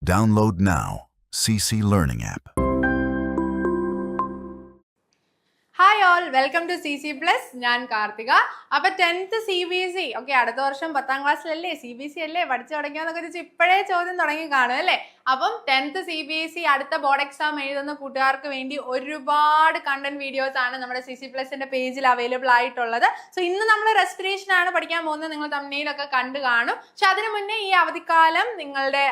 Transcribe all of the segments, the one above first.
Download now. CC Learning app. Hi all, welcome to CC plus. ഞാൻ കാർത്തിക. അപ്പൊ 10th CBSE okay, അടുത്ത വർഷം 10ാം ക്ലാസ്സിലല്ലേ, CBSE അല്ലേ പഠിച്ചു തുടങ്ങിയെന്നൊക്കെ ചോദിച്ചാൽ ഇപ്പോഴേ ചോദ്യം തുടങ്ങി കാണും അല്ലേ. അപ്പം 10th CBSE അടുത്ത ബോർഡ് എക്സാം എഴുതുന്ന കൂട്ടുകാർക്ക് വേണ്ടി ഒരുപാട് കണ്ടന്റ് വീഡിയോസ് ആണ് നമ്മുടെ CC പ്ലസിന്റെ പേജിൽ അവൈലബിൾ ആയിട്ടുള്ളത്. സോ ഇന്ന് നമ്മൾ റെസ്പിറേഷൻ ആണ് പഠിക്കാൻ പോകുന്നത്. നിങ്ങൾ തമ്മിലൊക്കെ കണ്ടു കാണും. പക്ഷെ അതിനു മുന്നേ ഈ അവധിക്കാലം നിങ്ങളുടെ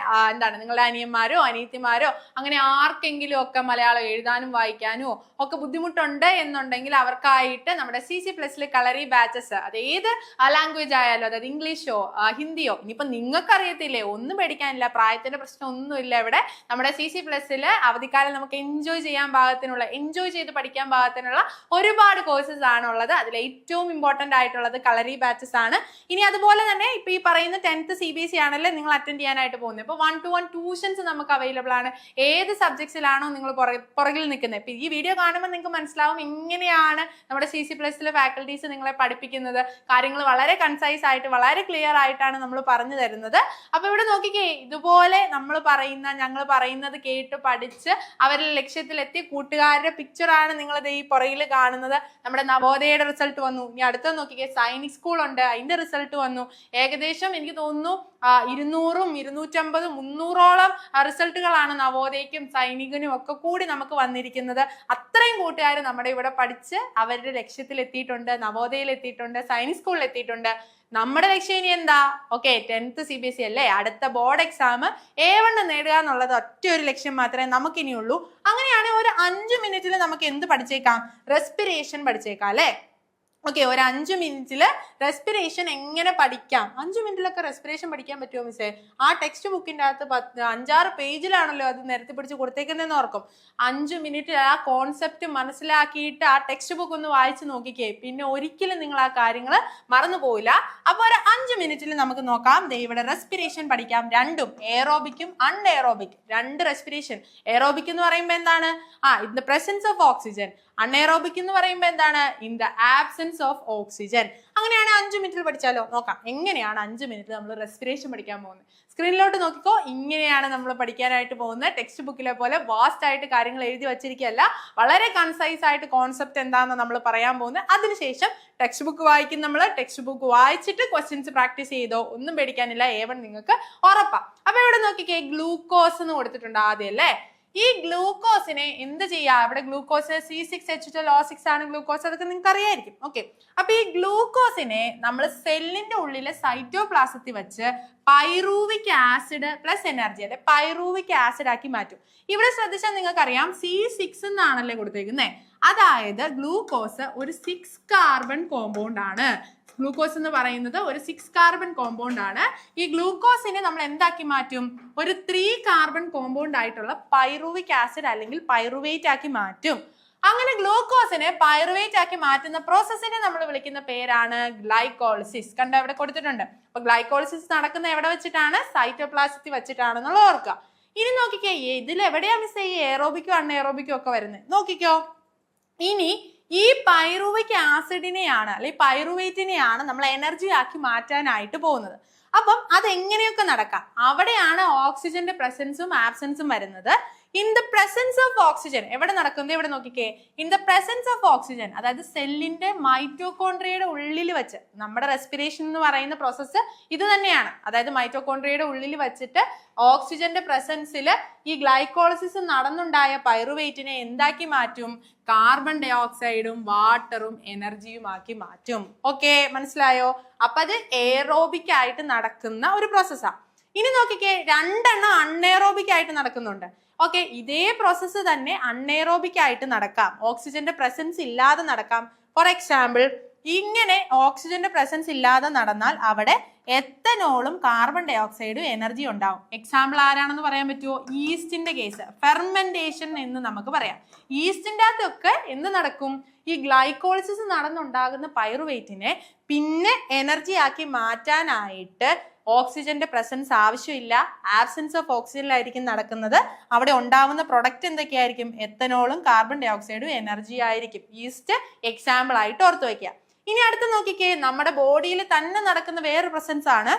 നിങ്ങളുടെ അനിയന്മാരോ അനിയത്തിമാരോ അങ്ങനെ ആർക്കെങ്കിലും ഒക്കെ മലയാളം എഴുതാനും വായിക്കാനോ ഒക്കെ ബുദ്ധിമുട്ടുണ്ട് എന്നുണ്ടെങ്കിൽ അവർക്കായിട്ട് നമ്മുടെ CC പ്ലസിൽ കളറി ബാച്ചസ്, അത് ഏത് ലാംഗ്വേജ് ആയാലും, അതായത് ഇംഗ്ലീഷോ ഹിന്ദിയോ, ഇനിയിപ്പോ നിങ്ങൾക്ക് അറിയത്തില്ലേ, ഒന്നും പേടിക്കാനില്ല, പ്രായത്തിന്റെ പ്രശ്നം ഒന്നുമില്ല. ഇവിടെ നമ്മുടെ CC പ്ലസിൽ അവധിക്കാലം നമുക്ക് എൻജോയ് ചെയ്ത് പഠിക്കാൻ പാകത്തിനുള്ള ഒരുപാട് കോഴ്സസ് ആണുള്ളത്. അതിൽ ഏറ്റവും ഇമ്പോർട്ടന്റ് ആയിട്ടുള്ളത് കളറി ബാച്ചസ് ആണ്. ഇനി അതുപോലെ തന്നെ ഇപ്പൊ ഈ പറയുന്ന 10th CBSE ആണല്ലേ നിങ്ങൾ അറ്റൻഡ് ചെയ്യാനായിട്ട് പോകുന്നത്. ഇപ്പൊ 1-to-1 ട്യൂഷൻസ് നമുക്ക് അവൈലബിൾ ആണ്. ഏത് സബ്ജക്ട്സിലാണോ നിങ്ങൾ പുറകിൽ നിൽക്കുന്നത്, ഇപ്പൊ ഈ വീഡിയോ കാണുമ്പോൾ നിങ്ങൾക്ക് മനസ്സിലാവും എങ്ങനെയാണ് നമ്മുടെ CC പ്ലസിലെ ഫാക്കൽറ്റീസ് നിങ്ങളെ പഠിപ്പിക്കുന്നത്. കാര്യങ്ങൾ വളരെ കൺസൈസ് ആയിട്ട് വളരെ ക്ലിയർ ആയിട്ടാണ് നമ്മൾ പറഞ്ഞു തരുന്നത്. അപ്പൊ ഇവിടെ നോക്കിക്കേ, ഇതുപോലെ ഞങ്ങൾ പറയുന്നത് കേട്ട് പഠിച്ച് അവരുടെ ലക്ഷ്യത്തിലെത്തിയ കൂട്ടുകാരുടെ പിക്ചറാണ് നിങ്ങളത് ഈ പുറകിൽ കാണുന്നത്. നമ്മുടെ നവോദയയുടെ റിസൾട്ട് വന്നു. ഇനി അടുത്ത നോക്കിക്കേ, സൈനിക് സ്കൂൾ ഉണ്ട്, അതിന്റെ റിസൾട്ട് വന്നു. ഏകദേശം എനിക്ക് തോന്നുന്നു 200, 250, 300ഓളം റിസൾട്ടുകളാണ് നവോദയക്കും സൈനികനും ഒക്കെ കൂടി നമുക്ക് വന്നിരിക്കുന്നത്. അത്രയും കൂട്ടുകാർ നമ്മുടെ ഇവിടെ പഠിച്ച് അവരുടെ ലക്ഷ്യത്തിൽ എത്തിയിട്ടുണ്ട്, നവോദയയിൽ എത്തിയിട്ടുണ്ട്, സൈനിക് സ്കൂളിൽ എത്തിയിട്ടുണ്ട്. നമ്മുടെ ലക്ഷ്യം ഇനി എന്താ? ഓക്കെ, 10th CBSE അല്ലേ, അടുത്ത ബോർഡ് എക്സാം A1 നേടുക എന്നുള്ളത് ഒറ്റ ഒരു ലക്ഷ്യം മാത്രമേ നമുക്കിനിയുള്ളൂ. അങ്ങനെയാണെങ്കിൽ ഒരു 5 മിനിറ്റിൽ നമുക്ക് എന്ത് പഠിച്ചേക്കാം? റെസ്പിറേഷൻ പഠിച്ചേക്കാം അല്ലേ. ഓക്കെ, ഒരു 5 മിനിറ്റിൽ റെസ്പിറേഷൻ എങ്ങനെ പഠിക്കാം? 5 മിനിറ്റിലൊക്കെ റെസ്പിറേഷൻ പഠിക്കാൻ പറ്റുമോ മിസ്സേ? ആ ടെക്സ്റ്റ് ബുക്കിന്റെ അകത്ത് 5-6 പേജിലാണല്ലോ അത് നിരത്തി പിടിച്ച് കൊടുത്തേക്കുന്നതെന്ന് ഓർക്കും. 5 മിനിറ്റിൽ ആ കോൺസെപ്റ്റ് മനസ്സിലാക്കിയിട്ട് ആ ടെക്സ്റ്റ് ബുക്ക് ഒന്ന് വായിച്ച് നോക്കിക്കേ, പിന്നെ ഒരിക്കലും നിങ്ങൾ ആ കാര്യങ്ങൾ മറന്നു പോവില്ല. അപ്പൊ ഒരു 5 മിനിറ്റിൽ നമുക്ക് നോക്കാം. ഇവിടെ റെസ്പിറേഷൻ പഠിക്കാം, രണ്ടും എയറോബിക്കും അൺഎയറോബിക്, 2 റെസ്പിറേഷൻ. എയറോബിക് എന്ന് പറയുമ്പോൾ എന്താണ്? In the presence of oxygen. Anaerobic എന്ന് പറയുമ്പോൾ എന്താണ്? In the absence of oxygen. അങ്ങനെയാണ് 5 മിനിറ്റിൽ പഠിച്ചാലോ? നോക്കാം എങ്ങനെയാണ് 5 മിനിറ്റ് നമ്മൾ റെസ്പിറേഷൻ പഠിക്കാൻ പോകുന്നത്. സ്ക്രീനിലോട്ട് നോക്കിക്കോ, ഇങ്ങനെയാണ് നമ്മൾ പഠിക്കാനായിട്ട് പോകുന്നത്. ടെക്സ്റ്റ് ബുക്കിലെ പോലെ വാസ്റ്റ് ആയിട്ട് കാര്യങ്ങൾ എഴുതി വച്ചിരിക്കുകയല്ല, വളരെ കൺസൈസ് ആയിട്ട് കോൺസെപ്റ്റ് എന്താണെന്ന് നമ്മൾ പറയാൻ പോകുന്നത്. അതിനുശേഷം ടെക്സ്റ്റ് ബുക്ക് വായിക്കും. നമ്മൾ ടെക്സ്റ്റ് ബുക്ക് വായിച്ചിട്ട് ക്വസ്റ്റ്യൻസ് പ്രാക്ടീസ് ചെയ്തോ, ഒന്നും പേടിക്കാനില്ല, A1 നിങ്ങൾക്ക് ഉറപ്പാ. അപ്പൊ ഇവിടെ നോക്കിക്കേ, ഗ്ലൂക്കോസ് എന്ന് കൊടുത്തിട്ടുണ്ട് ആദ്യം അല്ലേ. ഈ ഗ്ലൂക്കോസിനെ എന്ത് ചെയ്യാ? ഇവിടെ ഗ്ലൂക്കോസ് C6H12O6 ആണ് ഗ്ലൂക്കോസ്, അതൊക്കെ നിങ്ങൾക്ക് അറിയായിരിക്കും. ഓക്കെ, അപ്പൊ ഈ ഗ്ലൂക്കോസിനെ നമ്മൾ സെല്ലിന്റെ ഉള്ളിലെ സൈറ്റോപ്ലാസത്തിൽ വെച്ച് പൈറൂവിക് ആസിഡ് പ്ലസ് എനർജി അല്ലെ പൈറൂവിക് ആസിഡ് ആക്കി മാറ്റും. ഇവിടെ ശ്രദ്ധിച്ചാൽ നിങ്ങൾക്ക് അറിയാം, C6 എന്നാണല്ലേ കൊടുത്തേക്കുന്നത്. അതായത് ഗ്ലൂക്കോസ് ഒരു 6 കാർബൺ കോമ്പൗണ്ട് ആണ്. ഗ്ലൂക്കോസ് എന്ന് പറയുന്നത് ഒരു 6 കാർബൺ കോമ്പൗണ്ട് ആണ്. ഈ ഗ്ലൂക്കോസിനെ നമ്മൾ എന്താക്കി മാറ്റും? ഒരു 3 കാർബൺ കോമ്പൗണ്ട് ആയിട്ടുള്ള പൈറുവിക് ആസിഡ് അല്ലെങ്കിൽ പൈറുവേറ്റ് ആക്കി മാറ്റും. അങ്ങനെ ഗ്ലൂക്കോസിനെ പൈറുവേറ്റ് ആക്കി മാറ്റുന്ന പ്രോസസ്സിനെ നമ്മൾ വിളിക്കുന്ന പേരാണ് ഗ്ലൈക്കോളിസിസ്. കണ്ടോ, ഇവിടെ കൊടുത്തിട്ടുണ്ട്. അപ്പൊ ഗ്ലൈക്കോളിസിസ് നടക്കുന്ന എവിടെ വെച്ചിട്ടാണ്? സൈറ്റോപ്ലാസത്തിൽ വെച്ചിട്ടാണെന്നുള്ള ഓർക്കുക. ഇനി നോക്കിക്കോ, ഇതിൽ എവിടെയാ മിസ് ഈ എയറോബിക്കോ അൺഎയറോബിക്കോ ഒക്കെ വരുന്നത്? നോക്കിക്കോ, ഇനി ഈ പൈറുവിക് ആസിഡിനെയാണ് അല്ലെങ്കിൽ പൈറുവേറ്റിനെയാണ് നമ്മൾ എനർജി ആക്കി മാറ്റാനായിട്ട് പോകുന്നത്. അപ്പം അതെങ്ങനെയൊക്കെ നടക്കാം. അവിടെയാണ് ഓക്സിജന്റെ പ്രസൻസും ആബ്സെൻസും വരുന്നത്. In the presence of oxygen എവിടെ നടക്കുന്നത്? ഇവിടെ നോക്കിക്കേ, in the presence of oxygen, അതായത് സെല്ലിന്റെ മൈറ്റോകോൺട്രിയയുടെ ഉള്ളിൽ വെച്ച് നമ്മുടെ റെസ്പിറേഷൻ എന്ന് പറയുന്ന പ്രോസസ്സ് ഇത് തന്നെയാണ്. അതായത് മൈറ്റോകോൺട്രിയയുടെ ഉള്ളിൽ വെച്ചിട്ട് ഓക്സിജന്റെ പ്രസൻസിൽ ഈ ഗ്ലൈക്കോളിസിസ് നടന്നുണ്ടായ പൈറുവേറ്റിനെ എന്താക്കി മാറ്റും? കാർബൺ ഡൈ ഓക്സൈഡും വാട്ടറും എനർജിയും ആക്കി മാറ്റും. ഓക്കെ, മനസ്സിലായോ? അപ്പൊ അത് എയറോബിക് ആയിട്ട് നടക്കുന്ന ഒരു പ്രോസസ്സാണ്. ഇനി നോക്കിക്കേ, 2 അൺഎയറോബിക് ആയിട്ട് നടക്കുന്നുണ്ട്. ഓക്കെ, ഇതേ പ്രോസസ്സ് തന്നെ അൺഎയറോബിക് ആയിട്ട് നടക്കാം, ഓക്സിജന്റെ പ്രസൻസ് ഇല്ലാതെ നടക്കാം. ഫോർ എക്സാമ്പിൾ, ഇങ്ങനെ ഓക്സിജന്റെ പ്രസൻസ് ഇല്ലാതെ നടന്നാൽ അവിടെ എത്തനോളും കാർബൺ ഡൈ ഓക്സൈഡും എനർജി ഉണ്ടാവും. എക്സാമ്പിൾ ആരാണെന്ന് പറയാൻ പറ്റുമോ? ഈസ്റ്റിന്റെ കേസ്, ഫെർമെന്റേഷൻ എന്ന് നമുക്ക് പറയാം. ഈസ്റ്റിന്റെ അകത്തൊക്കെ എന്ത് നടക്കും? ഈ ഗ്ലൈക്കോളിസിസ് നടന്നുണ്ടാകുന്ന പൈറുവേറ്റിനെ പിന്നെ എനർജി ആക്കി മാറ്റാനായിട്ട് ഓക്സിജന്റെ പ്രസൻസ് ആവശ്യമില്ല, ആബ്സെൻസ് ഓഫ് ഓക്സിജനിലായിരിക്കും നടക്കുന്നത്. അവിടെ ഉണ്ടാവുന്ന പ്രൊഡക്റ്റ് എന്തൊക്കെയായിരിക്കും? എത്തനോളും കാർബൺ ഡൈ ഓക്സൈഡും എനർജി ആയിരിക്കും. ഈസ്റ്റ് എക്സാമ്പിൾ ആയിട്ട് ഓർത്ത് വയ്ക്കുക. ഇനി അടുത്ത് നോക്കിക്കേ, നമ്മുടെ ബോഡിയിൽ തന്നെ നടക്കുന്ന വേറൊരു പ്രസൻസ് ആണ്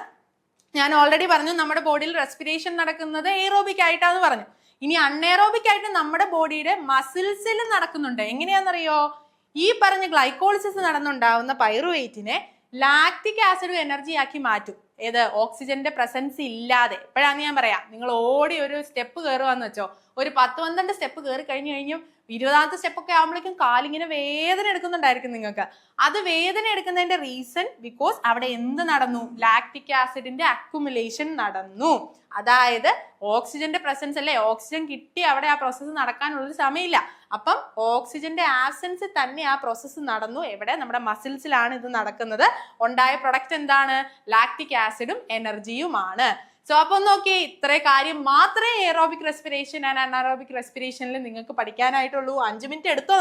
ഞാൻ ഓൾറെഡി പറഞ്ഞു നമ്മുടെ ബോഡിയിൽ റെസ്പിറേഷൻ നടക്കുന്നത് എയറോബിക് ആയിട്ടാന്ന് പറഞ്ഞു. ഇനി അൺഎയറോബിക് ആയിട്ട് നമ്മുടെ ബോഡിയുടെ മസിൽസിൽ നടക്കുന്നുണ്ട്. എങ്ങനെയാണെന്നറിയോ? ഈ പറഞ്ഞ ഗ്ലൈക്കോളിസിസ് നടന്നുണ്ടാവുന്ന പൈറുവേറ്റിനെ ലാക്റ്റിക് ആസിഡ് എനർജി ആക്കി മാറ്റും. ഏത്? ഓക്സിജന്റെ പ്രസൻസ് ഇല്ലാതെ. എപ്പോഴാന്ന് ഞാൻ പറയാം. നിങ്ങൾ ഓടി ഒരു സ്റ്റെപ്പ് കയറുവാന്ന് വെച്ചോ, ഒരു 10-12 സ്റ്റെപ്പ് കയറി കഴിഞ്ഞു 20ാമത്തെ സ്റ്റെപ്പൊക്കെ ആകുമ്പോഴേക്കും കാലിങ്ങനെ വേദന എടുക്കുന്നുണ്ടായിരിക്കും നിങ്ങൾക്ക്. അത് വേദന എടുക്കുന്നതിന്റെ റീസൺ ബിക്കോസ് അവിടെ എന്ത് നടന്നു? ലാക്റ്റിക് ആസിഡിന്റെ അക്യുമുലേഷൻ നടന്നു. അതായത് ഓക്സിജന്റെ പ്രസൻസ് അല്ലേ, ഓക്സിജൻ കിട്ടി അവിടെ ആ പ്രോസസ്സ് നടക്കാനുള്ളൊരു സമയമില്ല. അപ്പം ഓക്സിജന്റെ ആബ്സെൻസ് തന്നെ ആ പ്രോസസ്സ് നടന്നു. എവിടെ? നമ്മുടെ മസിൽസിലാണ് ഇത് നടക്കുന്നത്. ഉണ്ടായ പ്രൊഡക്റ്റ് എന്താണ്? ലാക്റ്റിക് ആസിഡും എനർജിയുമാണ്. സോ അപ്പൊ നോക്കിയേ, ഇത്രേ കാര്യം മാത്രമേ എയറോബിക് റെസ്പിറേഷൻ ആൻഡ് അൺഎയറോബിക് റെസ്പിറേഷനിൽ നിങ്ങൾക്ക് പഠിക്കാനായിട്ടുള്ളൂ. 5 മിനിറ്റ് എടുത്തോ?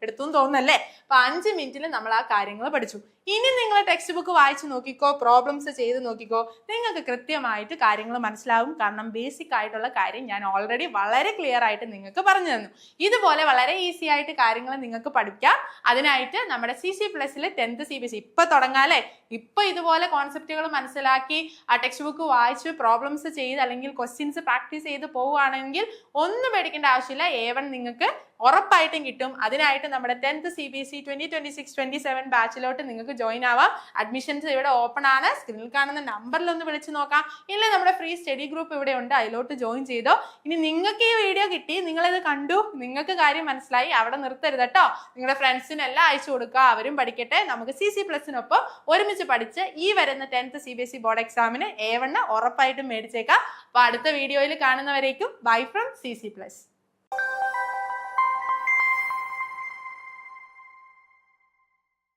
എടുത്തു തോന്നുന്നല്ലേ? അപ്പൊ 5 മിനിറ്റിൽ നമ്മൾ ആ കാര്യങ്ങൾ പഠിച്ചു. ഇനി നിങ്ങൾ ടെക്സ്റ്റ് ബുക്ക് വായിച്ചു നോക്കിക്കോ, പ്രോബ്ലംസ് ചെയ്ത് നോക്കിക്കോ, നിങ്ങൾക്ക് കൃത്യമായിട്ട് കാര്യങ്ങൾ മനസ്സിലാവും. കാരണം ബേസിക് ആയിട്ടുള്ള കാര്യം ഞാൻ ഓൾറെഡി വളരെ ക്ലിയർ ആയിട്ട് നിങ്ങൾക്ക് പറഞ്ഞു തന്നു. ഇതുപോലെ വളരെ ഈസി ആയിട്ട് കാര്യങ്ങൾ നിങ്ങൾക്ക് പഠിക്കാം. അതിനായിട്ട് നമ്മുടെ CC+ൽ 10th CBSE ഇപ്പൊ തുടങ്ങാല്ലേ. ഇപ്പൊ ഇതുപോലെ കോൺസെപ്റ്റുകൾ മനസ്സിലാക്കി ആ ടെക്സ്റ്റ് ബുക്ക് വായിച്ച് പ്രോബ്ലംസ് ചെയ്ത് അല്ലെങ്കിൽ ക്വസ്റ്റ്യൻസ് പ്രാക്ടീസ് ചെയ്ത് പോവുകയാണെങ്കിൽ ഒന്നും പേടിക്കേണ്ട ആവശ്യമില്ല. A1 നിങ്ങൾക്ക് ഉറപ്പായിട്ടും കിട്ടും. അതിനായിട്ട് നമ്മുടെ 10th CBSE 2026-27 ബാച്ചിലോട്ട് നിങ്ങൾക്ക് ജോയിൻ ആവാം. അഡ്മിഷൻസ് ഇവിടെ ഓപ്പൺ ആണ്. സ്ക്രീനിൽ കാണുന്ന നമ്പറിൽ ഒന്ന് വിളിച്ചു നോക്കാം. ഇല്ല, നമ്മുടെ ഫ്രീ സ്റ്റഡി ഗ്രൂപ്പ് ഇവിടെ ഉണ്ട്, അതിലോട്ട് ജോയിൻ ചെയ്തോ. ഇനി നിങ്ങൾക്ക് ഈ വീഡിയോ കിട്ടി, നിങ്ങളിത് കണ്ടു, നിങ്ങൾക്ക് കാര്യം മനസ്സിലായി, അവിടെ നിർത്തരുത് കേട്ടോ. നിങ്ങളുടെ ഫ്രണ്ട്സിനെല്ലാം അയച്ചു കൊടുക്കുക, അവരും പഠിക്കട്ടെ. നമുക്ക് CC+നൊപ്പം ഒരുമിച്ച് പഠിച്ച് ഈ വരുന്ന 10th CBSE ബോർഡ് എക്സാമിന് A1 ഉറപ്പായിട്ടും മേടിച്ചേക്കാം. അപ്പൊ അടുത്ത വീഡിയോയിൽ കാണുന്നവരേക്കും ബൈ ഫ്രം CC+.